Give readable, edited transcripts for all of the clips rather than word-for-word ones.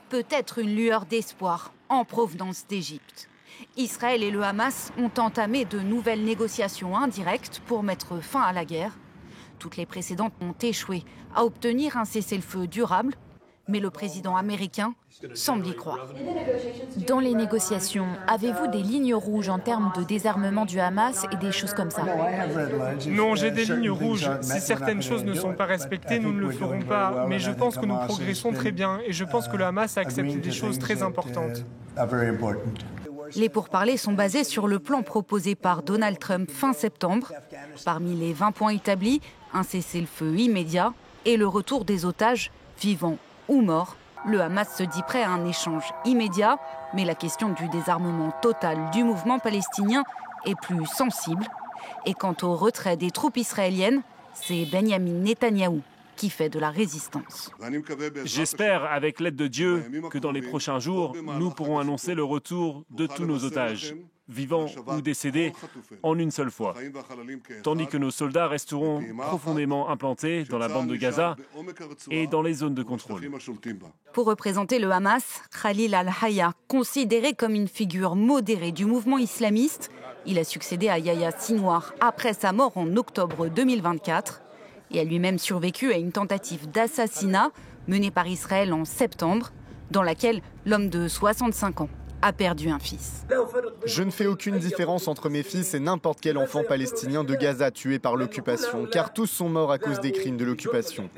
peut-être une lueur d'espoir en provenance d'Égypte. Israël et le Hamas ont entamé de nouvelles négociations indirectes pour mettre fin à la guerre. Toutes les précédentes ont échoué à obtenir un cessez-le-feu durable, mais le président américain semble y croire. Dans les négociations, avez-vous des lignes rouges en termes de désarmement du Hamas et des choses comme ça? Non, j'ai des lignes rouges. Si certaines choses ne sont pas respectées, nous ne le ferons pas. Mais je pense que nous progressons très bien et je pense que le Hamas a accepté des choses très importantes. Les pourparlers sont basés sur le plan proposé par Donald Trump fin septembre. Parmi les 20 points établis, un cessez-le-feu immédiat et le retour des otages, vivants ou morts. Le Hamas se dit prêt à un échange immédiat, mais la question du désarmement total du mouvement palestinien est plus sensible. Et quant au retrait des troupes israéliennes, c'est Benyamin Netanyahou qui fait de la résistance. J'espère, avec l'aide de Dieu, que dans les prochains jours, nous pourrons annoncer le retour de tous nos otages, vivants ou décédés, en une seule fois. Tandis que nos soldats resteront profondément implantés dans la bande de Gaza et dans les zones de contrôle. Pour représenter le Hamas, Khalil al-Hayya, considéré comme une figure modérée du mouvement islamiste, il a succédé à Yahya Sinwar après sa mort en octobre 2024 et a lui-même survécu à une tentative d'assassinat menée par Israël en septembre, dans laquelle l'homme de 65 ans a perdu un fils. Je ne fais aucune différence entre mes fils et n'importe quel enfant palestinien de Gaza tué par l'occupation, car tous sont morts à cause des crimes de l'occupation.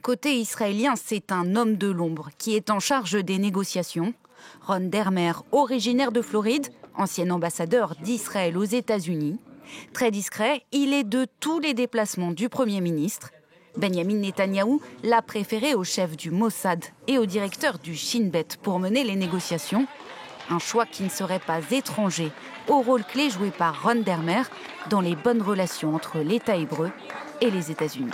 Côté israélien, c'est un homme de l'ombre qui est en charge des négociations. Ron Dermer, originaire de Floride, ancien ambassadeur d'Israël aux États-Unis. Très discret, il est de tous les déplacements du Premier ministre. Benyamin Netanyahou l'a préféré au chef du Mossad et au directeur du Shin Bet pour mener les négociations. Un choix qui ne serait pas étranger au rôle clé joué par Ron Dermer dans les bonnes relations entre l'État hébreu et les États-Unis.